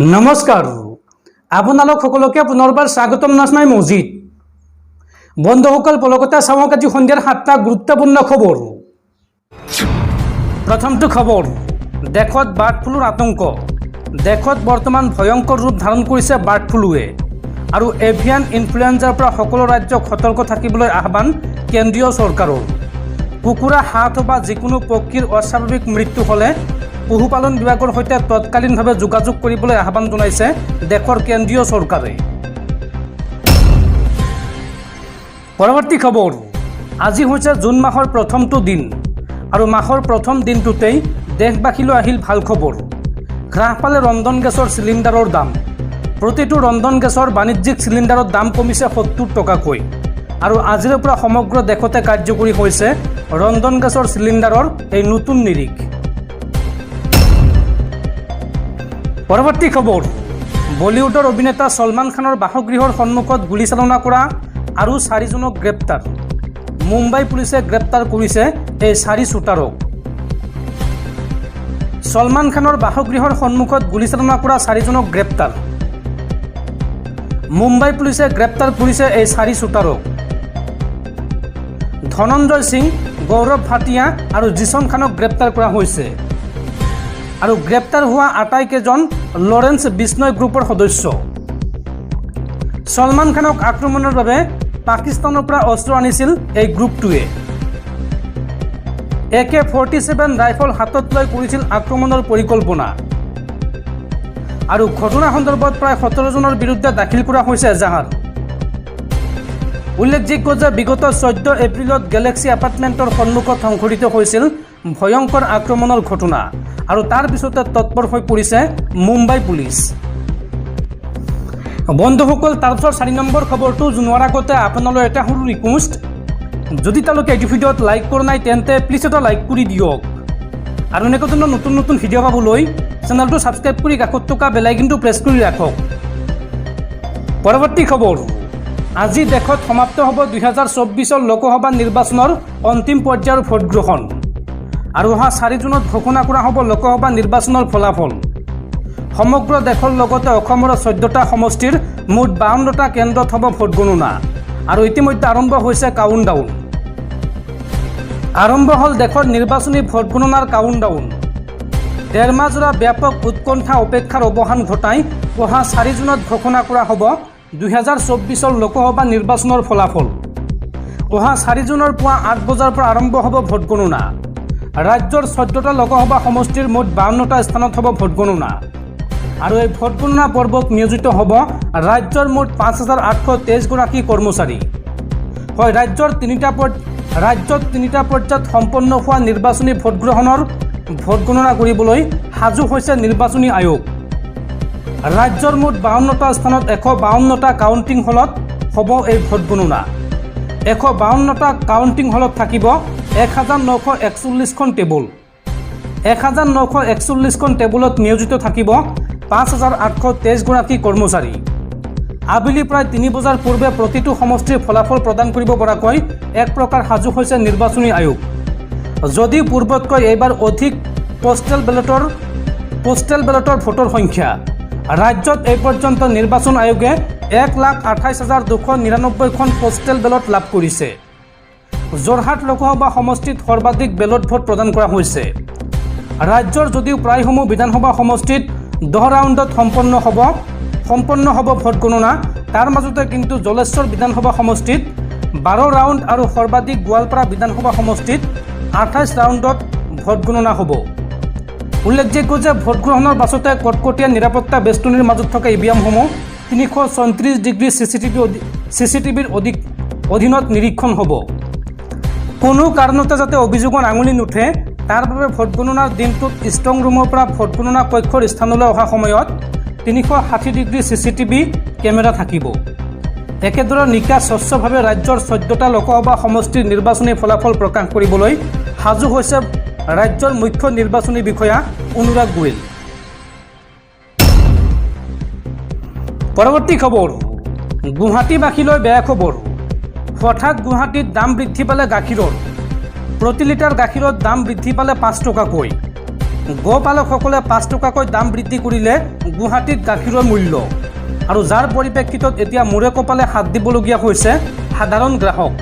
নমস্কাৰ আপোনালোক সকলোকে পুনৰবাৰ স্বাগতম নাজনাই মজিদ বন্ধুসকল পলকতা চাওক আজি সন্ধিয়াৰ 7টা গুৰুত্বপূৰ্ণ খবৰ। প্ৰথমটো খবৰ, দেশত বাৰ্ড ফ্লুৰ আতংক। দেশত বৰ্তমান ভয়ংকৰ ৰূপ ধাৰণ কৰিছে বাৰ্ড ফ্লুৱে আৰু এভিয়ান ইনফ্লুৱেঞ্জাৰ পৰা সকলো ৰাজ্যক সতৰ্ক থাকিবলৈ আহ্বান কেন্দ্ৰীয় চৰকাৰৰ। কুকুৰা, হাঁহ বা যিকোনো পক্ষীৰ অস্বাভাৱিক মৃত্যু হ'লে পশুপালন বিভাগৰ সৈতে তৎকালীনভাৱে যোগাযোগ কৰিবলৈ আহ্বান জনাইছে দেশৰ কেন্দ্ৰীয় চৰকাৰে। পৰৱৰ্তী খবৰ, আজি হৈছে জুন মাহৰ প্ৰথমটো দিন আৰু মাহৰ প্ৰথম দিনটোতেই দেশবাসীলৈ আহিল ভাল খবৰ। হ্ৰাস পালে ৰন্ধন গেছৰ চিলিণ্ডাৰৰ দাম। প্ৰতিটো ৰন্ধন গেছৰ বাণিজ্যিক চিলিণ্ডাৰৰ দাম কমিছে 70 টকাকৈ আৰু আজিৰ পৰা সমগ্ৰ দেশতে কাৰ্যকৰী হৈছে ৰন্ধন গেছৰ চিলিণ্ডাৰৰ এই নতুন নিৰিখ। পৰৱৰ্তী খবৰ, বলিউডৰ অভিনেতা ছলমান খানৰ বাসগৃহৰ সন্মুখত গুলীচালনা কৰা আৰু 4জনক গ্ৰেপ্তাৰ। মুম্বাই পুলিচে গ্ৰেপ্তাৰ কৰিছে এই 4 শ্বুটাৰক। ছলমান খানৰ বাসগৃহৰ সন্মুখত গুলীচালনা কৰা 4জনক গ্ৰেপ্তাৰ। মুম্বাই পুলিচে গ্ৰেপ্তাৰ কৰিছে এই 4 শ্বুটাৰক। ধনঞ্জয় সিং, গৌৰৱ ভাটিয়া আৰু জিছন খানক গ্ৰেপ্তাৰ কৰা হৈছে আৰু গ্ৰেপ্তাৰ হোৱা আটাইকেইজন লৰেন্স বিষ্ণয় গ্ৰুপৰ সদস্য। ছলমান খানক আক্ৰমণৰ বাবে পাকিস্তানৰ পৰা অস্ত্ৰ আনিছিল এই গ্ৰুপটোৱে। AK-47 ৰাইফল হাতত লৈ কৰিছিল আক্ৰমণৰ পৰিকল্পনা আৰু ঘটনা সন্দৰ্ভত প্ৰায় 17জনৰ বিৰুদ্ধে দাখিল কৰা হৈছে এজাহাৰ। উল্লেখযোগ্য যে বিগত 14 এপ্ৰিলত গেলেক্সি এপাৰ্টমেণ্টৰ সন্মুখত সংঘটিত হৈছিল ভয়ংকৰ আক্ৰমণৰ ঘটনা আৰু তাৰ পিছতে তৎপৰ হৈ পৰিছে মুম্বাই পুলিচ। বন্ধুসকল, তাৰপিছত 4 নম্বৰ খবৰটো জনোৱাৰ আগতে আপোনালৈ এটা সৰু ৰিকুৱেষ্ট, যদি তেওঁলোকে এইটো ভিডিঅ'ত লাইক কৰা নাই তেন্তে প্লিজ এটা লাইক কৰি দিয়ক আৰু এনেকুৱা ধৰণৰ নতুন নতুন ভিডিঅ' পাবলৈ চেনেলটো ছাবস্ক্ৰাইব কৰি কাষত থকা বেল আইকনটো প্ৰেছ কৰি ৰাখক। পৰৱৰ্তী খবৰ, আজি দেশত সমাপ্ত হ'ব 2024 লোকসভা নিৰ্বাচনৰ অন্তিম পৰ্যায়ৰ ভোটগ্ৰহণ আৰু অহা 4 জুনত ঘোষণা কৰা হ'ব লোকসভা নিৰ্বাচনৰ ফলাফল। সমগ্ৰ দেশৰ লগতে অসমৰ 14টা সমষ্টিৰ মুঠ 52টা কেন্দ্ৰত হ'ব ভোট গণনা আৰু ইতিমধ্যে আৰম্ভ হৈছে কাউণ্টডাউন। আৰম্ভ হ'ল দেশৰ নিৰ্বাচনী ভোট গণনাৰ কাউণ্টডাউন। 1.5 মাহজোৰা ব্যাপক উৎকণ্ঠা অপেক্ষাৰ অৱসান ঘটাই অহা 4 জুনত ঘোষণা কৰা হ'ব 2024 লোকসভা নিৰ্বাচনৰ ফলাফল। অহা 4 জুনৰ পুৱা 8 বজাৰ পৰা আৰম্ভ হ'ব ভোট গণনা। ৰাজ্যৰ 14টা লোকসভা সমষ্টিৰ মুঠ 52টা স্থানত হ'ব ভোট গণনা আৰু এই ভোট গণনা পৰ্বত নিয়োজিত হ'ব ৰাজ্যৰ মুঠ 5823 গৰাকী কৰ্মচাৰী। হয়, ৰাজ্যত 3টা পৰ্যায়ত সম্পন্ন হোৱা নিৰ্বাচনী ভোটগ্ৰহণৰ ভোট গণনা কৰিবলৈ সাজু হৈছে নিৰ্বাচনী আয়োগ। ৰাজ্যৰ মুঠ 52টা স্থানত 152টা কাউণ্টিং হলত হ'ব এই ভোট গণনা। 152টা কাউণ্টিং হলত থাকিব 1941খন টেবুল। 1941খন টেবুলত নিয়োজিত থাকিব 5823 গৰাকী কৰ্মচাৰী। আবেলি প্ৰায় 3 বজাৰ পূৰ্বে প্ৰতিটো সমষ্টিৰ ফলাফল প্ৰদান কৰিব পৰাকৈ এক প্ৰকাৰ সাজু হৈছে নিৰ্বাচনী আয়োগ। যদিও পূৰ্বতকৈ এইবাৰ অধিক পোষ্টেল বেলটৰ ভোটৰ সংখ্যা, ৰাজ্যত এই পৰ্যন্ত নিৰ্বাচন আয়োগে 1,28,299খন পোষ্টেল বেলট লাভ কৰিছে। যোৰহাট লোকসভা সমষ্টিত সৰ্বাধিক বেলট ভোট প্ৰদান কৰা হৈছে। ৰাজ্যৰ যদিও প্ৰায়সমূহ বিধানসভা সমষ্টিত 10 ৰাউণ্ডত সম্পন্ন হ'ব ভোট গণনা, তাৰ মাজতে কিন্তু জলেশ্বৰ বিধানসভা সমষ্টিত 12 ৰাউণ্ড আৰু সৰ্বাধিক গোৱালপাৰা বিধানসভা সমষ্টিত 28 ৰাউণ্ডত ভোট গণনা হ'ব। উল্লেখযোগ্য যে ভোটগ্ৰহণৰ পাছতে কটকটীয়া নিৰাপত্তা বেষ্টনীৰ মাজত থকা ইভিএমসমূহ 334 ডিগ্ৰী CCTVৰ অধীনত নিৰীক্ষণ হ'ব। কোনো কাৰণতে যাতে অভিযোগৰ আঙুলি নুঠে তাৰ বাবে ভোট গণনাৰ দিনটোত ষ্ট্ৰং ৰুমৰ পৰা ভোট গণনা কক্ষৰ স্থানলৈ অহা সময়ত 360 ডিগ্ৰী CCTV কেমেৰা থাকিব। একেদৰে নিকা স্বচ্ছভাৱে ৰাজ্যৰ 14টা লোকসভা সমষ্টিৰ নিৰ্বাচনী ফলাফল প্ৰকাশ কৰিবলৈ সাজু হৈছে ৰাজ্যৰ মুখ্য নিৰ্বাচনী বিষয়া অনুৰাগ গোৱেল। পৰৱৰ্তী খবৰ, গুৱাহাটীবাসীলৈ বেয়া খবৰ। হঠাৎ গুৱাহাটীত দাম বৃদ্ধি পালে গাখীৰৰ। প্ৰতি লিটাৰ গাখীৰৰ দাম বৃদ্ধি পালে 5 টকাকৈ। গোপালকসকলে 5 টকাকৈ দাম বৃদ্ধি কৰিলে গুৱাহাটীত গাখীৰৰ মূল্য আৰু যাৰ পৰিপ্ৰেক্ষিতত এতিয়া মূৰে কপালে হাত দিবলগীয়া হৈছে সাধাৰণ গ্ৰাহক।